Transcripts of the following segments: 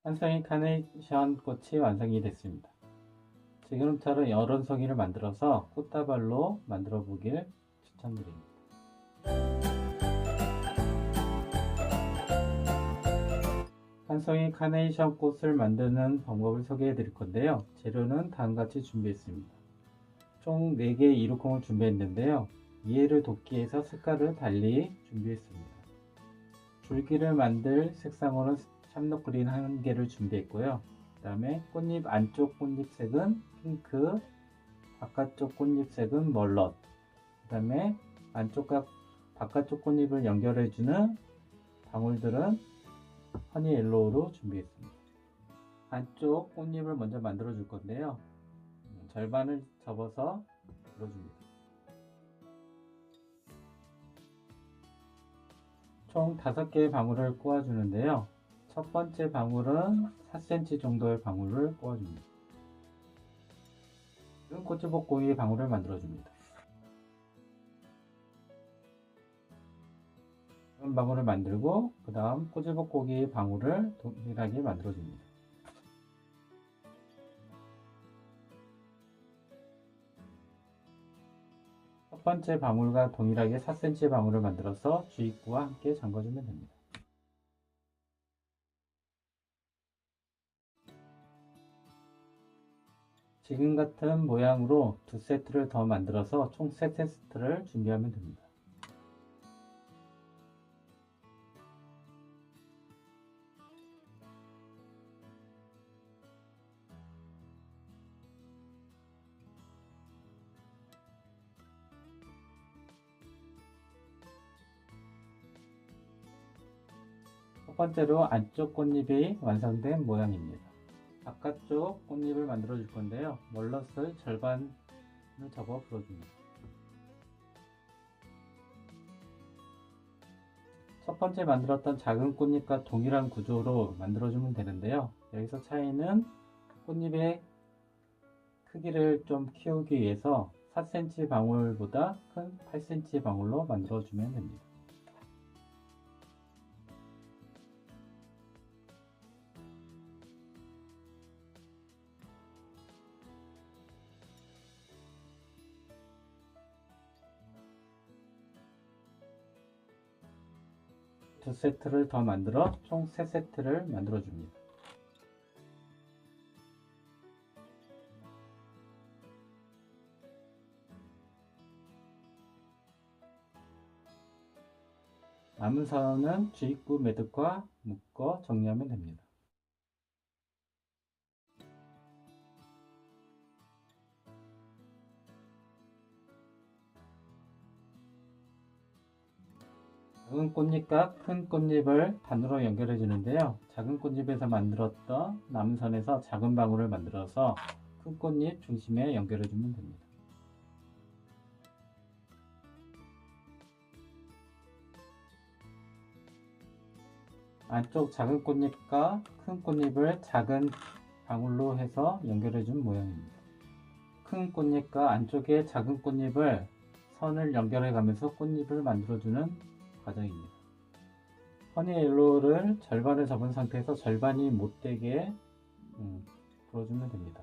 한 송이 카네이션 꽃이 완성이 됐습니다. 지금처럼 여러 송이를 만들어서 꽃다발로 만들어 보길 추천드립니다. 한 송이 카네이션 꽃을 만드는 방법을 소개해 드릴 건데요. 재료는 다음같이 준비했습니다. 총 4개의 이루콩을 준비했는데요. 이해를 돕기 위해서 색깔을 달리 준비했습니다. 줄기를 만들 색상으로는 샴록 그린 1개를 준비했고요. 그 다음에 꽃잎 안쪽 꽃잎색은 핑크, 바깥쪽 꽃잎색은 멀럿, 그 다음에 안쪽과 바깥쪽 꽃잎을 연결해주는 방울들은 허니 옐로우로 준비했습니다. 안쪽 꽃잎을 먼저 만들어 줄 건데요. 절반을 접어서 불어줍니다. 총 5개의 방울을 꼬아주는데요. 첫 번째 방울은 4cm 정도의 방울을 꼬아줍니다. 지금 꼬치볶고기 방울을 만들어줍니다. 이런 방울을 만들고 그 다음 꼬치볶고기 방울을 동일하게 만들어줍니다. 첫 번째 방울과 동일하게 4cm 방울을 만들어서 주입구와 함께 잠궈주면 됩니다. 지금 같은 모양으로 2세트를 더 만들어서 총 3세트를 준비하면 됩니다. 첫 번째로 안쪽 꽃잎이 완성된 모양입니다. 바깥쪽 꽃잎을 만들어 줄 건데요. 멀럿을 절반을 접어 불어줍니다. 첫 번째 만들었던 작은 꽃잎과 동일한 구조로 만들어주면 되는데요. 여기서 차이는 꽃잎의 크기를 좀 키우기 위해서 4cm 방울보다 큰 8cm 방울로 만들어주면 됩니다. 두 세트를 더 만들어 총 3세트를 만들어 줍니다. 남은 선은 주입구 매듭과 묶어 정리하면 됩니다. 작은 꽃잎과 큰 꽃잎을 반으로 연결해 주는데요. 작은 꽃잎에서 만들었던 남은 선에서 작은 방울을 만들어서 큰 꽃잎 중심에 연결해 주면 됩니다. 안쪽 작은 꽃잎과 큰 꽃잎을 작은 방울로 해서 연결해 준 모양입니다. 큰 꽃잎과 안쪽에 작은 꽃잎을 선을 연결해 가면서 꽃잎을 만들어 주는 과정입니다. 허니 옐로우를 절반을 접은 상태에서 절반이 못되게 불어주면 됩니다.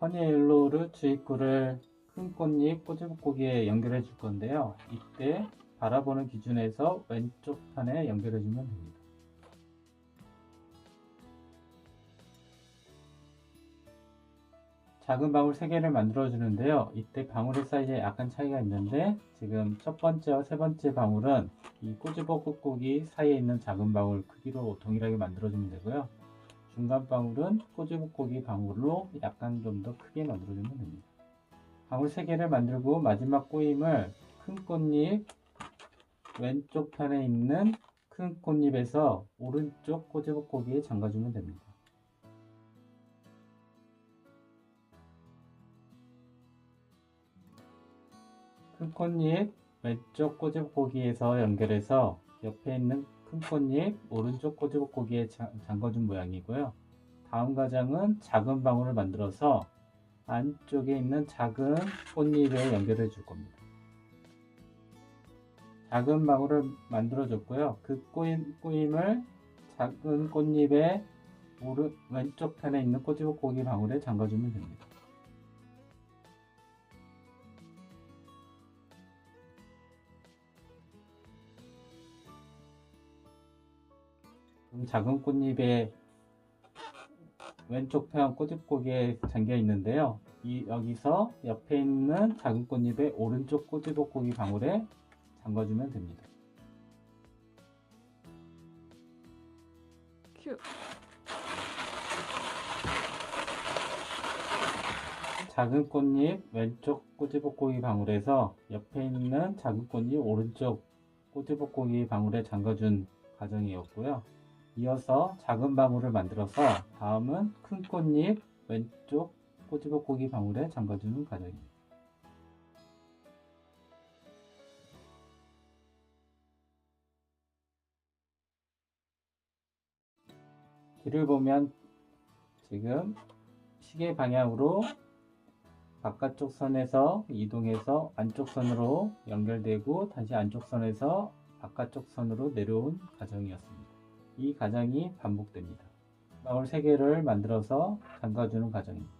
허니 옐로우를 주입구를 큰 꽃잎 꼬치볶고기에 연결해 줄 건데요. 이때 바라보는 기준에서 왼쪽 판에 연결해 주면 됩니다. 작은 방울 3개를 만들어 주는데요. 이때 방울의 사이즈에 약간 차이가 있는데 지금 첫 번째와 세 번째 방울은 이 꼬치볶고기 사이에 있는 작은 방울 크기로 동일하게 만들어 주면 되고요. 중간 방울은 꼬치볶고기 방울로 약간 좀 더 크게 만들어 주면 됩니다. 방울 3개를 만들고 마지막 꼬임을 큰 꽃잎 왼쪽 편에 있는 큰 꽃잎에서 오른쪽 꼬치볶고기에 잠가주면 됩니다. 큰 꽃잎 왼쪽 꼬치볶고기에서 연결해서 옆에 있는 큰 꽃잎 오른쪽 꼬치볶고기에 잠궈준 모양이고요. 다음 과정은 작은 방울을 만들어서 안쪽에 있는 작은 꽃잎에 연결해 줄 겁니다. 작은 방울을 만들어 줬고요. 그 꼬임을 작은 꽃잎의 왼쪽 편에 있는 꼬지볶고기 방울에 잠가주면 됩니다. 작은 꽃잎의 왼쪽 편 꼬집고기에 잠겨 있는데요. 여기서 옆에 있는 작은 꽃잎의 오른쪽 꼬집고기 방울에 잠가주면 됩니다. 큐. 작은 꽃잎 왼쪽 꼬집고기 방울에서 옆에 있는 작은 꽃잎 오른쪽 꼬집고기 방울에 잠가준 과정이었고요. 이어서 작은 방울을 만들어서 다음은 큰 꽃잎 왼쪽 꼬집고기 방울에 잠가주는 과정입니다. 길을 보면 지금 시계 방향으로 바깥쪽 선에서 이동해서 안쪽 선으로 연결되고 다시 안쪽 선에서 바깥쪽 선으로 내려온 과정이었습니다. 이 과정이 반복됩니다. 방울 3개를 만들어서 잠가주는 과정입니다.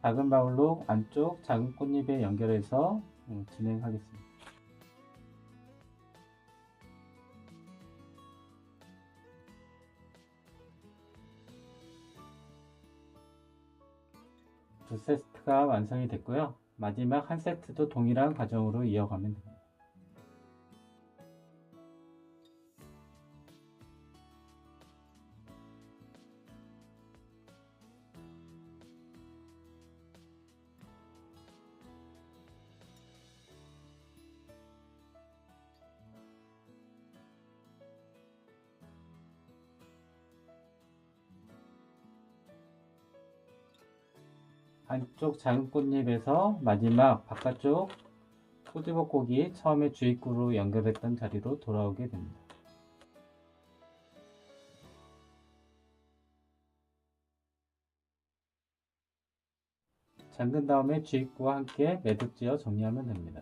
작은 방울로 안쪽 작은 꽃잎에 연결해서 진행하겠습니다. 두 세트가 완성이 됐고요. 마지막 한 세트도 동일한 과정으로 이어가면 됩니다. 안쪽 작은 꽃잎에서 마지막 바깥쪽 꼬집어고기 처음에 주입구로 연결했던 자리로 돌아오게 됩니다. 잠근 다음에 주입구와 함께 매듭지어 정리하면 됩니다.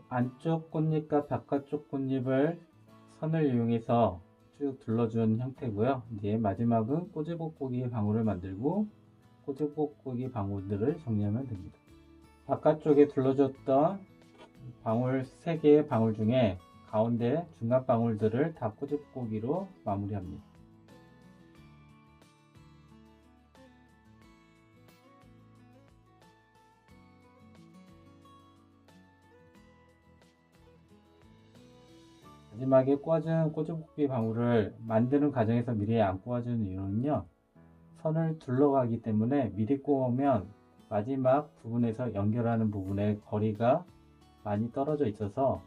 안쪽 꽃잎과 바깥쪽 꽃잎을 선을 이용해서 쭉 둘러준 형태고요. 이제 마지막은 꼬집어고기 방울을 만들고 꼬집어고기 방울들을 정리하면 됩니다. 바깥쪽에 둘러줬던 방울 3개의 방울 중에 가운데 중간 방울들을 다 꼬집고기로 마무리합니다. 마지막에 꽂은 꼬집고기 방울을 만드는 과정에서 미리 안 꽂아주는 이유는요, 선을 둘러가기 때문에 미리 꽂으면 마지막 부분에서 연결하는 부분의 거리가 많이 떨어져 있어서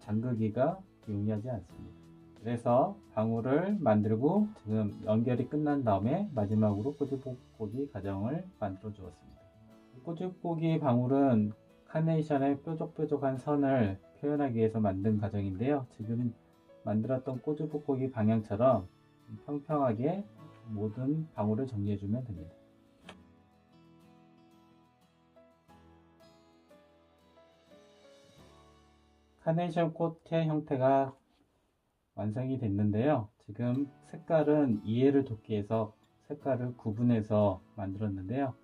잠그기가 용이하지 않습니다. 그래서 방울을 만들고 지금 연결이 끝난 다음에 마지막으로 꼬집고기 과정을 만들어 주었습니다. 꼬집고기 방울은 카네이션의 뾰족뾰족한 선을 표현하기 위해서 만든 과정인데요. 지금 만들었던 꼬집고기 방향처럼 평평하게 모든 방울을 정리해주면 됩니다. 카네이션 꽃의 형태가 완성이 됐는데요. 지금 색깔은 이해를 돕기 위해서 색깔을 구분해서 만들었는데요.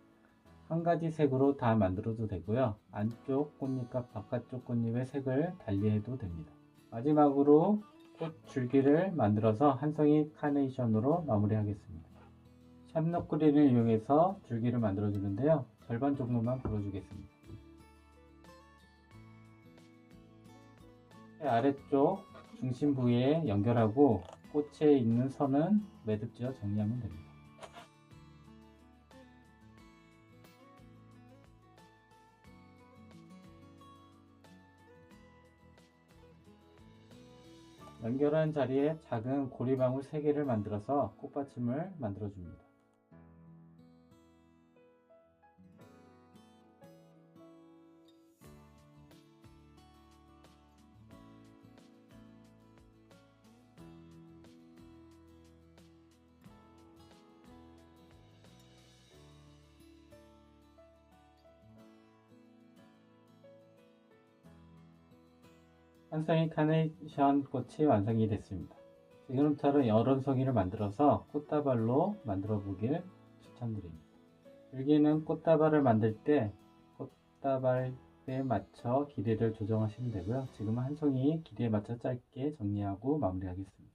한 가지 색으로 다 만들어도 되고요. 안쪽 꽃잎과 바깥쪽 꽃잎의 색을 달리해도 됩니다. 마지막으로 꽃 줄기를 만들어서 한 송이 카네이션으로 마무리하겠습니다. 샵너크릴을 이용해서 줄기를 만들어 주는데요. 절반 정도만 불어주겠습니다. 아래쪽 중심 부위에 연결하고 꽃에 있는 선은 매듭지어 정리하면 됩니다. 연결한 자리에 작은 고리방울 3개를 만들어서 꽃받침을 만들어 줍니다. 한 송이 카네이션 꽃이 완성이 됐습니다. 지금처럼 여러 송이를 만들어서 꽃다발로 만들어 보길 추천드립니다. 여기는 꽃다발을 만들 때 꽃다발에 맞춰 길이를 조정하시면 되고요. 지금은 한 송이 길이에 맞춰 짧게 정리하고 마무리하겠습니다.